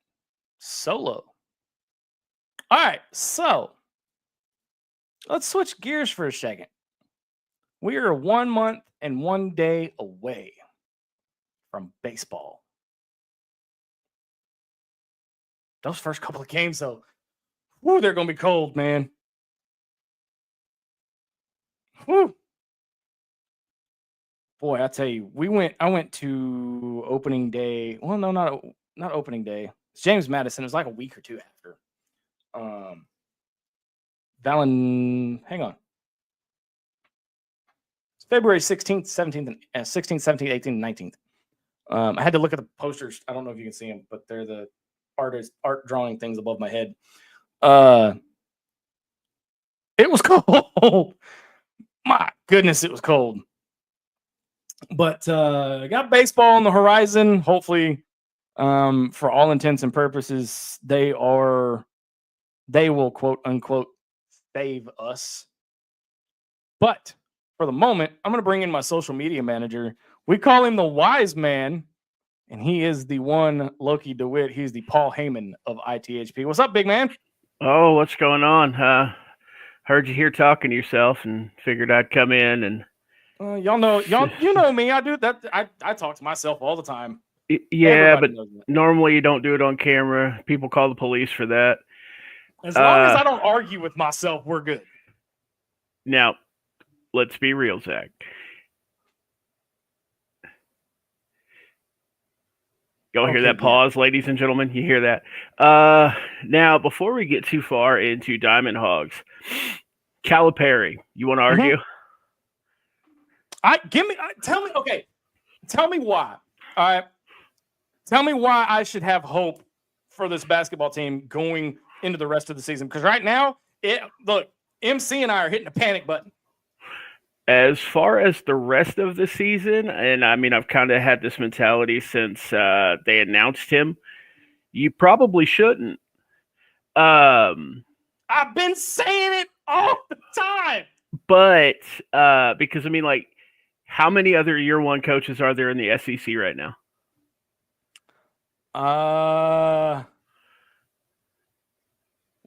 Solo. All right, so let's switch gears for a second. We are 1 month and 1 day away from baseball. Those first couple of games, though, whoo, they're going to be cold, man. Whoo. Boy, I tell you, I went to opening day. Well, no, not opening day. It's James Madison. It was like a week or two after. Hang on. It's February 16th, 17th, 16th, 17th, 18th, and 19th. I had to look at the posters. I don't know if you can see them, but they're the art drawing things above my head. It was cold. My goodness, it was cold. But got baseball on the horizon. Hopefully, for all intents and purposes, they will quote unquote save us. But for the moment, I'm going to bring in my social media manager. We call him the wise man, and he is the one Loki DeWitt. He's the Paul Heyman of ITHP. What's up, big man? Oh, what's going on? Heard you here talking to yourself and figured I'd come in and Y'all know you know me. I do that. I talk to myself all the time. Yeah, Everybody but knows that. normally you don't do it on camera. People call the police for that. As long as I don't argue with myself, we're good. Now, let's be real, Zach. Y'all hear that pause, ladies and gentlemen? You hear that? Now, before we get too far into Diamond Hogs, Calipari, you want to argue? Tell me. Okay, tell me why. All right, tell me why I should have hope for this basketball team going into the rest of the season. Because right now, look, MC and I are hitting a panic button. As far as the rest of the season, and I mean, I've kind of had this mentality since they announced him. You probably shouldn't. I've been saying it all the time. But because I mean, like, how many other year one coaches are there in the SEC right now?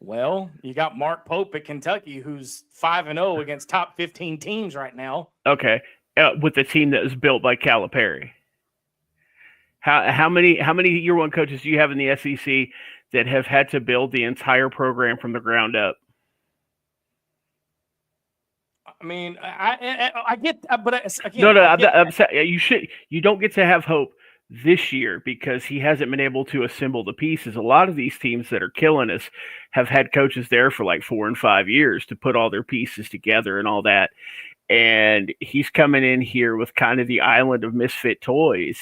Well, you got Mark Pope at Kentucky, who's 5-0 against top 15 teams right now. Okay, with the team that was built by Calipari. How many year one coaches do you have in the SEC that have had to build the entire program from the ground up? I mean, I get, but again, I'm saying you don't get to have hope this year because he hasn't been able to assemble the pieces. A lot of these teams that are killing us have had coaches there for like 4 and 5 years to put all their pieces together and all that. And he's coming in here with kind of the island of misfit toys,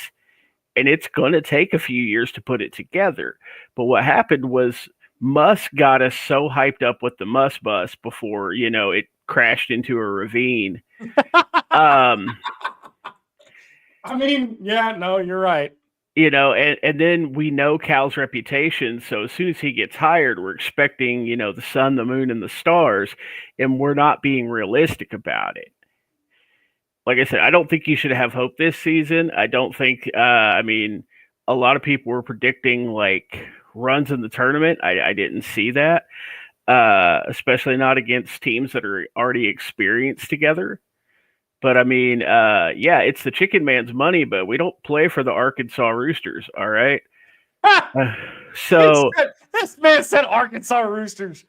and it's going to take a few years to put it together. But what happened was Musk got us so hyped up with the Musk bus before, it crashed into a ravine. I mean, yeah, no, you're right. And then we know Cal's reputation. So as soon as he gets hired, we're expecting, the sun, the moon, and the stars, and we're not being realistic about it. Like I said, I don't think you should have hope this season. I don't think, a lot of people were predicting like runs in the tournament. I didn't see that, especially not against teams that are already experienced together. But I mean, it's the chicken man's money, but we don't play for the Arkansas Roosters, all right? So this man said Arkansas Roosters.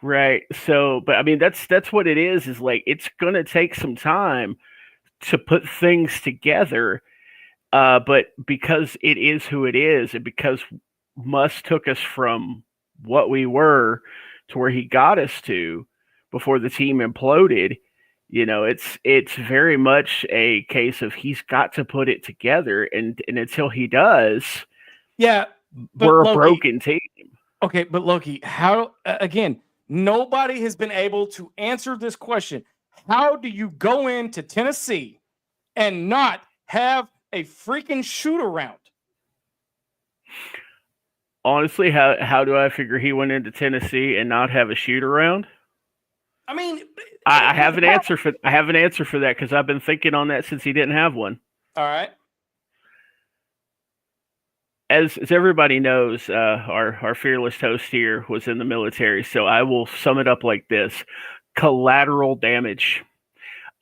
Right. So, but I mean, that's what it is like, it's going to take some time to put things together. But because it is who it is, and because Musk took us from what we were to where he got us to before the team imploded, it's very much a case of he's got to put it together, and until he does, we're a broken team. Okay, but Loki, how again? Nobody has been able to answer this question. How do you go into Tennessee and not have a freaking shoot around? Honestly, how do I figure he went into Tennessee and not have a shoot around? I mean, I have an answer for that because I've been thinking on that since he didn't have one. All right. As everybody knows, our fearless host here was in the military, so I will sum it up like this: collateral damage.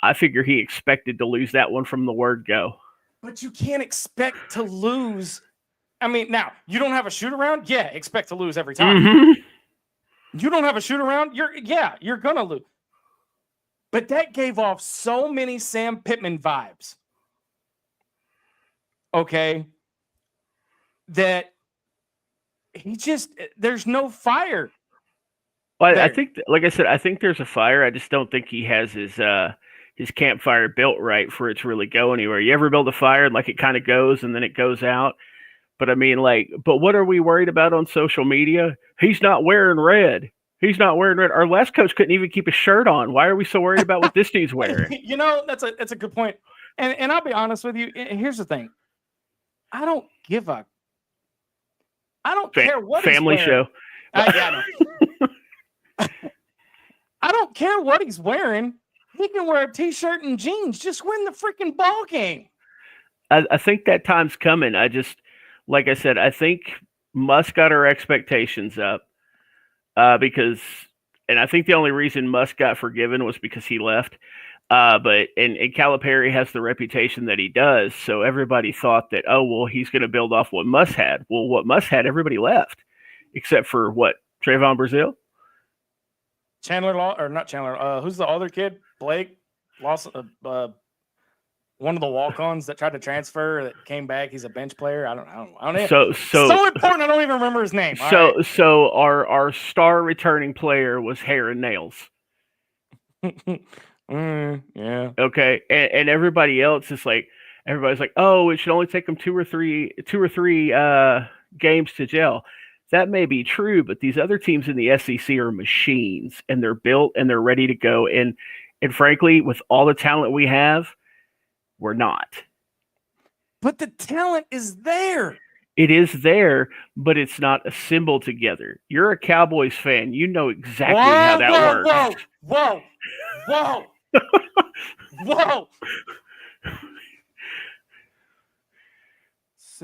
I figure he expected to lose that one from the word go. But you can't expect to lose. I mean, now you don't have a shoot around. Yeah, expect to lose every time. Mm-hmm. You don't have a shoot around. You're gonna lose. But that gave off so many Sam Pittman vibes. Okay. That there's no fire. Well, I think, like I said, I think there's a fire. I just don't think he has his campfire built right for it to really go anywhere. You ever build a fire and like it kind of goes and then it goes out? But I mean, but what are we worried about on social media? He's not wearing red. He's not wearing red. Our last coach couldn't even keep a shirt on. Why are we so worried about what this dude's wearing? That's a good point. And I'll be honest with you. Here's the thing. I don't care what family he's show. I don't care what he's wearing. He can wear a t-shirt and jeans. Just win the freaking ball game. I think that time's coming. Like I said, I think Musk got our expectations up because, and I think the only reason Musk got forgiven was because he left. But Calipari has the reputation that he does, so everybody thought that, oh well, he's going to build off what Muss had. Well, what Muss had, everybody left, except for what, Trayvon Brazil, Chandler Law, or not Chandler? Who's the other kid? Blake lost. One of the walk-ons that tried to transfer that came back. He's a bench player. I don't know. So important. I don't even remember his name. So our star returning player was Hair and Nails. Yeah. Okay, and everybody else is like, everybody's like, oh, it should only take them two or three games to gel. That may be true, but these other teams in the SEC are machines, and they're built and they're ready to go. And frankly, with all the talent we have, we're not. But the talent is there. It is there, but it's not assembled together. You're a Cowboys fan. You know exactly how that works. Whoa.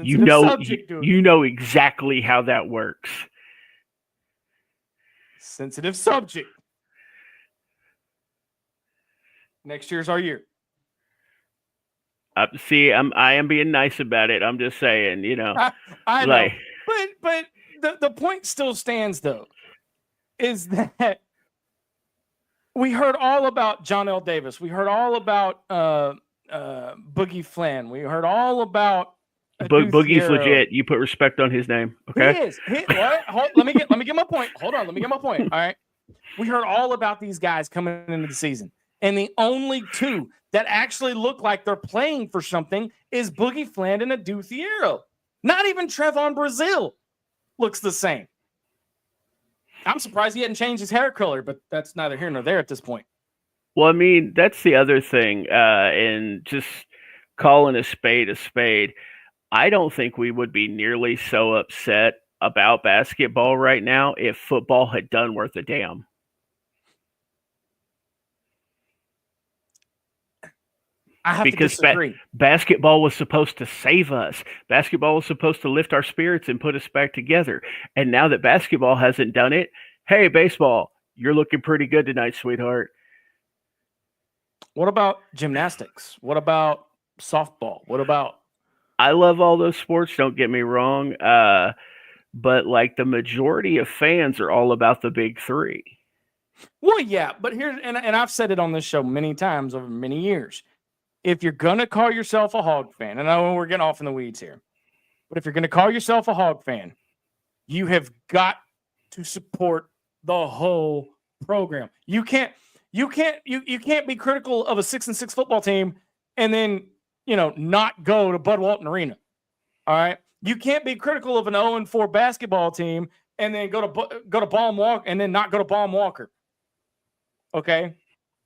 You know exactly how that works. Sensitive subject. Next year's our year. I am being nice about it. I'm just saying, you know. I know. But the point still stands, though, is that we heard all about John L. Davis. We heard all about Boogie Flynn. We heard all about Boogie's legit. You put respect on his name, okay? He is. Let me get my point. Hold on. Let me get my point. All right. We heard all about these guys coming into the season, and the only two that actually look like they're playing for something is Boogie Flynn and Adu Thiero. Not even Trevon Brazil looks the same. I'm surprised he hadn't changed his hair color, but that's neither here nor there at this point. Well, I mean, that's the other thing, and just calling a spade a spade. I don't think we would be nearly so upset about basketball right now if football had done worth a damn. I have to disagree. Basketball was supposed to save us. Basketball was supposed to lift our spirits and put us back together. And now that basketball hasn't done it, hey, baseball, you're looking pretty good tonight, sweetheart. What about gymnastics? What about softball? What about? I love all those sports, don't get me wrong. But like the majority of fans are all about the big three. Well, yeah, but here, and I've said it on this show many times over many years. If you're going to call yourself a Hawg fan, and I know we're getting off in the weeds here, but if you're going to call yourself a Hawg fan, you have got to support the whole program. You can't be critical of a 6-6 football team and then, not go to Bud Walton Arena. All right. You can't be critical of an 0-4 basketball team and then go to Baum Walker and then not go to Baum Walker. Okay.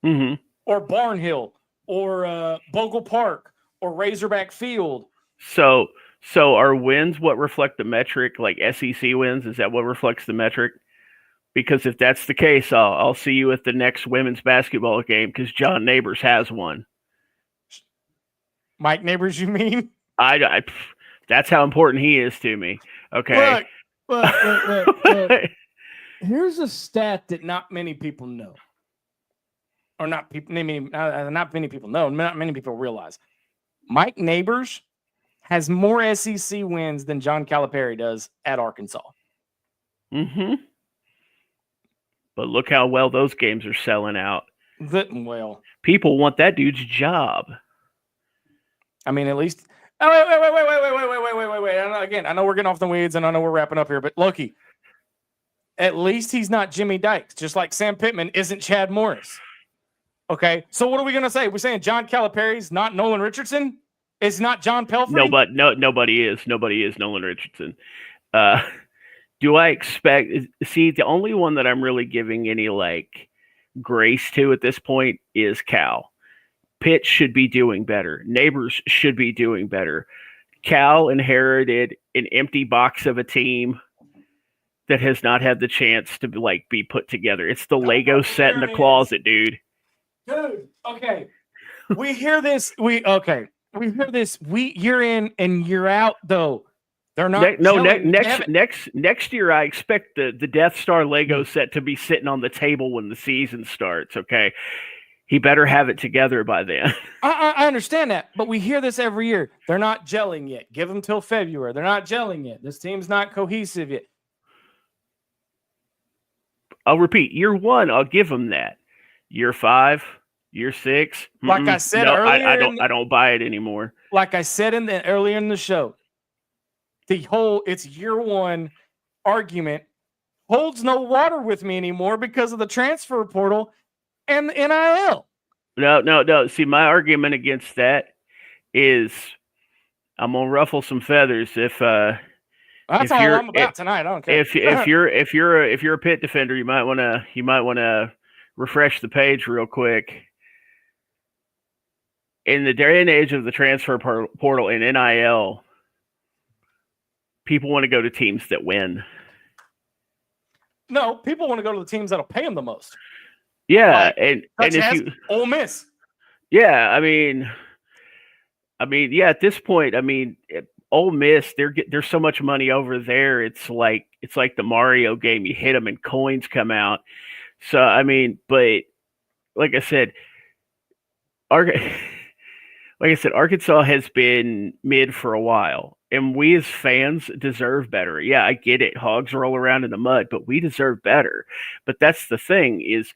Mm-hmm. Or Barnhill. Or Bogle Park, or Razorback Field. So are wins what reflect the metric, like SEC wins? Is that what reflects the metric? Because if that's the case, I'll see you at the next women's basketball game because John Neighbors has one. Mike Neighbors, you mean? I that's how important he is to me. Okay. Look. Here's a stat that not many people know. Or not many people know, not many people realize. Mike Neighbors has more SEC wins than John Calipari does at Arkansas. Mm-hmm. But look how well those games are selling out. People want that dude's job. I mean, at least. Oh, wait. Again, I know we're getting off the weeds, and I know we're wrapping up here, but Loki, at least he's not Jimmy Dykes, just like Sam Pittman isn't Chad Morris. Okay, so what are we going to say? We're saying John Calipari's not Nolan Richardson? It's not John Pelfrey? Nobody is. Nobody is Nolan Richardson. Do I expect – see, the only one that I'm really giving any, grace to at this point is Cal. Pitt should be doing better. Neighbors should be doing better. Cal inherited an empty box of a team that has not had the chance to, be put together. It's the Lego set in the closet, dude. Dude, okay. We hear this. You're in and you're out, though. They're not. Next year, I expect the Death Star Lego set to be sitting on the table when the season starts. Okay. He better have it together by then. I understand that, but we hear this every year. They're not gelling yet. Give them till February. They're not gelling yet. This team's not cohesive yet. I'll repeat, year 1, I'll give them that. Year 5, year 6. Like I said earlier, I don't buy it anymore. Like I said earlier in the show, the whole it's year 1 argument holds no water with me anymore because of the transfer portal and the NIL. No. See, my argument against that is I'm gonna ruffle some feathers if that's all I'm about tonight. I don't care. If you're a Pitt defender, you might wanna refresh the page real quick. In the day and age of the transfer portal and NIL, people want to go to teams that win. No, people want to go to the teams that'll pay them the most. Yeah, and if you Ole Miss. Yeah, I mean, yeah. At this point, Ole Miss, there's so much money over there. It's like the Mario game. You hit them and coins come out. So but like I said, Arkansas has been mid for a while, and we as fans deserve better. Yeah, I get it. Hogs roll around in the mud, but we deserve better. But that's the thing is,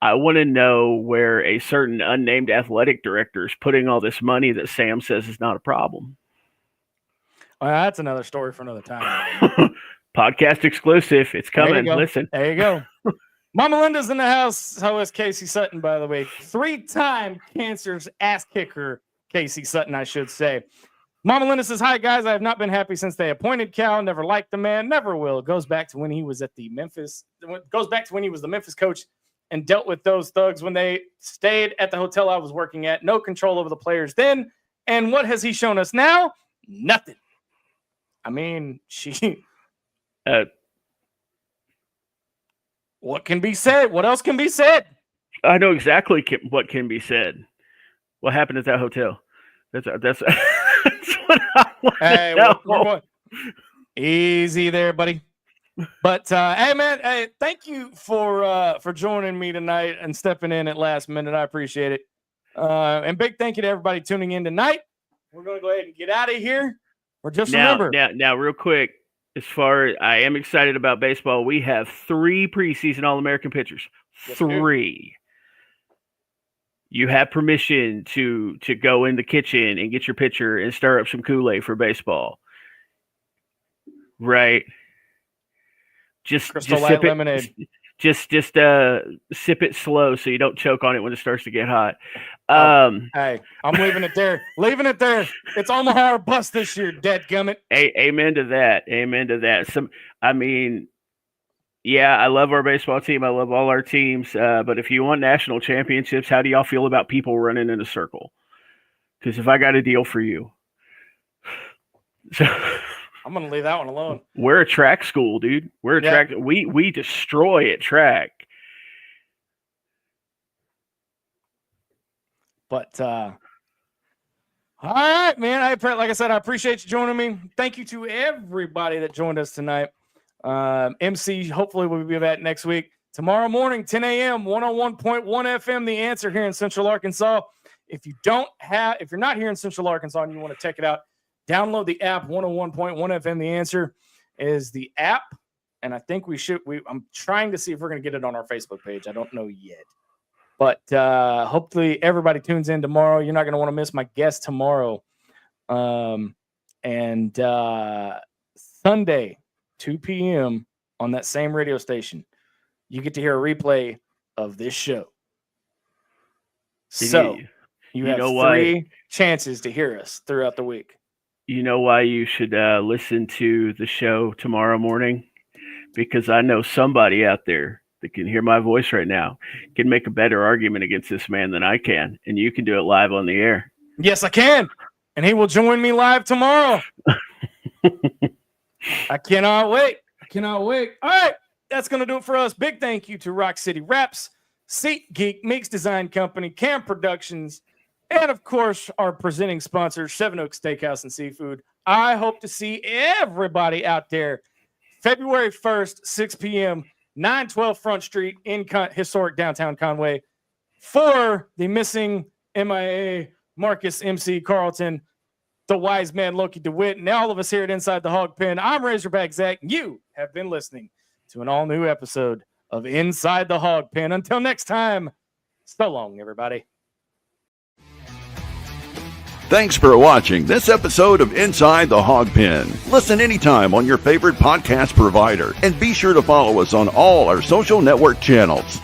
I want to know where a certain unnamed athletic director is putting all this money that Sam says is not a problem. Well, that's another story for another time. Podcast exclusive. It's coming. Listen. There you go. Mama Linda's in the house. How is Casey Sutton, by the way? 3-time cancer's ass kicker, Casey Sutton, I should say. Mama Linda says, hi, guys. I have not been happy since they appointed Cal. Never liked the man. Never will. Goes back to when he was the Memphis coach and dealt with those thugs when they stayed at the hotel I was working at. No control over the players then. And what has he shown us now? Nothing. What can be said? What else can be said? I know exactly what can be said. What happened at that hotel? That's that's what I want to know. We're going. Easy there, buddy. But hey, man, thank you for joining me tonight and stepping in at last minute. I appreciate it. And big thank you to everybody tuning in tonight. We're going to go ahead and get out of here. Remember. Now, real quick, as far as I am excited about baseball, we have 3 preseason All-American pitchers. Yes, 3. You have permission to go in the kitchen and get your pitcher and stir up some Kool-Aid for baseball. Right? Just Crystal sip Light it. lemonade. Just sip it slow so you don't choke on it when it starts to get hot. Hey, I'm leaving it there. Leaving it there. It's Omaha or bust this year, dadgummit. Amen to that. Yeah, I love our baseball team. I love all our teams. But if you want national championships, how do y'all feel about people running in a circle? Because if I got a deal for you. So I'm going to leave that one alone. We're a track school, dude. We're a track. We destroy at track. But all right, man. Like I said, I appreciate you joining me. Thank you to everybody that joined us tonight. MC, hopefully we'll be back next week. Tomorrow morning, 10 a.m., 101.1 FM, The Answer here in Central Arkansas. If you're not here in Central Arkansas and you want to check it out, download the app. 101.1 FM, The Answer is the app. And I think I'm trying to see if we're going to get it on our Facebook page. I don't know yet. But hopefully everybody tunes in tomorrow. You're not going to want to miss my guest tomorrow. And Sunday, 2 p.m. on that same radio station, you get to hear a replay of this show. So you have 3 chances to hear us throughout the week. You know why you should listen to the show tomorrow morning? Because I know somebody out there that can hear my voice right now can make a better argument against this man than I can, and you can do it live on the air. Yes, I can. And he will join me live tomorrow. I cannot wait. All right. That's going to do it for us. Big thank you to Rock City Wraps, SeatGeek, Meeks Design Company, Cam Productions, and, of course, our presenting sponsor, Seven Oaks Steakhouse and Seafood. I hope to see everybody out there February 1st, 6 p.m., 912 Front Street in historic downtown Conway For the missing MIA Marcus MC Carlton, the wise man Loki DeWitt, and all of us here at Inside the Hog Pen, I'm Razorback Zach, and you have been listening to an all-new episode of Inside the Hog Pen. Until next time, so long, everybody. Thanks for watching this episode of Inside the Hog Pen. Listen anytime on your favorite podcast provider, and be sure to follow us on all our social network channels.